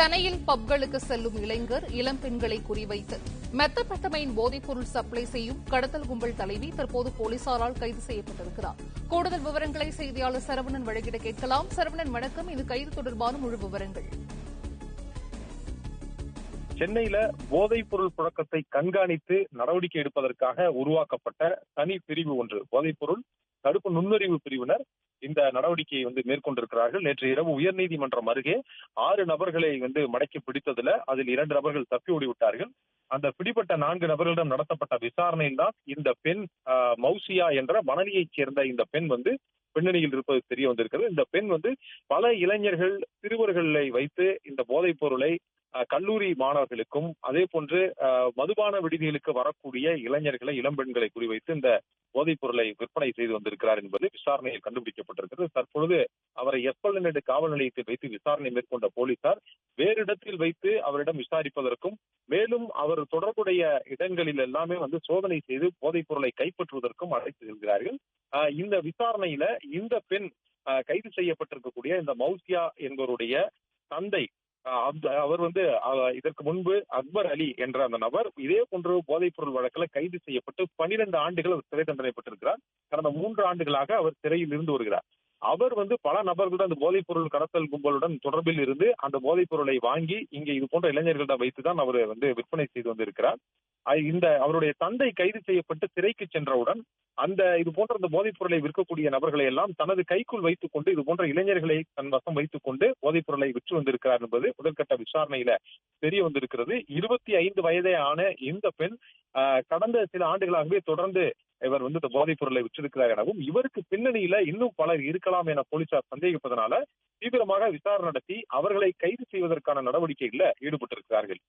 சென்னையில் பப்களுக்கு செல்லும் இளைஞர் இளம்பெண்களை குறிவைத்து மெத்தபெட்டமைன் போதைப்பொருள் சப்ளை செய்யும் கடத்தல் கும்பல் தலைவி தற்போது போலீசாரால் கைது செய்யப்பட்டிருக்கிறார். கூடுதல் விவரங்களை செய்தியாளர் சரவணன் வழங்கிட கேட்கலாம். சரவணன் வணக்கம். இது கைது தொடர்பான முழு விவரங்கள். சென்னையில போதைப் பொருள் புழக்கத்தை கண்காணித்து நடவடிக்கை எடுப்பதற்காக உருவாக்கப்பட்ட தனி பிரிவு ஒன்று, போதைப் பொருள் தடுப்பு நுண்ணறிவு பிரிவினர் இந்த நடவடிக்கையை மேற்கொண்டிருக்கிறார்கள். நேற்று இரவு உயர்நீதிமன்றம் அருகே 6 நபர்களை மடக்கி பிடித்ததுல அதில் 2 நபர்கள் தப்பி ஓடிவிட்டார்கள். அந்த பிடிப்பட்ட 4 நபர்களிடம் நடத்தப்பட்ட விசாரணையில் தான் இந்த பெண் மௌசியா என்ற மணலியைச் சேர்ந்த இந்த பெண் பின்னணியில் இருப்பது தெரிய வந்திருக்கிறது. இந்த பெண் பல இளைஞர்கள், சிறுவர்களை வைத்து இந்த போதைப் பொருளை கல்லூரி மாணவர்களுக்கும் அதே போன்று மதுபான விடுதிகளுக்கு வரக்கூடிய இளைஞர்களை, இளம்பெண்களை குறிவைத்து இந்த போதைப் பொருளை விற்பனை செய்து வந்திருக்கிறார் என்பது விசாரணையில் கண்டுபிடிக்கப்பட்டிருக்கிறது. தற்பொழுது அவரை எஸ்பலனேடு காவல் நிலையத்தில் வைத்து விசாரணை மேற்கொண்ட போலீசார் வேறு இடத்தில் வைத்து அவரிடம் விசாரிப்பதற்கும் மேலும் அவர் தொடர்புடைய இடங்களில் எல்லாமே சோதனை செய்து போதைப் பொருளை கைப்பற்றுவதற்கும் அழைத்து செல்கிறார்கள். இந்த விசாரணையில இந்த பெண் கைது செய்யப்பட்டிருக்கக்கூடிய இந்த மௌசியா என்பவருடைய தந்தை, அவர் இதற்கு முன்பு அக்பர் அலி என்ற அந்த நபர் இதே போன்று போதைப் பொருள் வழக்கில் கைது செய்யப்பட்டு 12 ஆண்டுகள் அவர் சிறை தண்டனை பெற்றிருக்கிறார். கடந்த 3 ஆண்டுகளாக அவர் சிறையில் இருந்து வருகிறார். அவர் பல நபர்களுடன் அந்த போதைப் பொருள் கடத்தல் கும்பலுடன் தொடர்பில் இருந்து அந்த போதைப் பொருளை வாங்கி இங்கே இது போன்ற இளைஞர்களிடம் வைத்துதான் அவர் விற்பனை செய்து வந்திருக்கிறார். அவருடைய தந்தை கைது செய்யப்பட்டு சிறைக்கு சென்றவுடன் இது போன்ற இந்த போதைப் பொருளை விற்கக்கூடிய நபர்களை எல்லாம் தனது கைக்குள் வைத்துக் கொண்டு இது போன்ற இளைஞர்களை தன் வசம் வைத்துக் கொண்டு போதைப் பொருளை விற்று வந்திருக்கிறார் என்பது முதற்கட்ட விசாரணையில தெரிய வந்திருக்கிறது. 25 வயதே ஆன இந்த பெண் கடந்த சில ஆண்டுகளாகவே தொடர்ந்து இவர் இந்த போதைப் பொருளை விற்றிருக்கிறார் எனவும் இவருக்கு பின்னணியில இன்னும் பலர் இருக்கலாம் என போலீசார் சந்தேகிப்பதனால தீவிரமாக விசாரணை நடத்தி அவர்களை கைது செய்வதற்கான நடவடிக்கைகளில் ஈடுபட்டிருக்கிறார்கள்.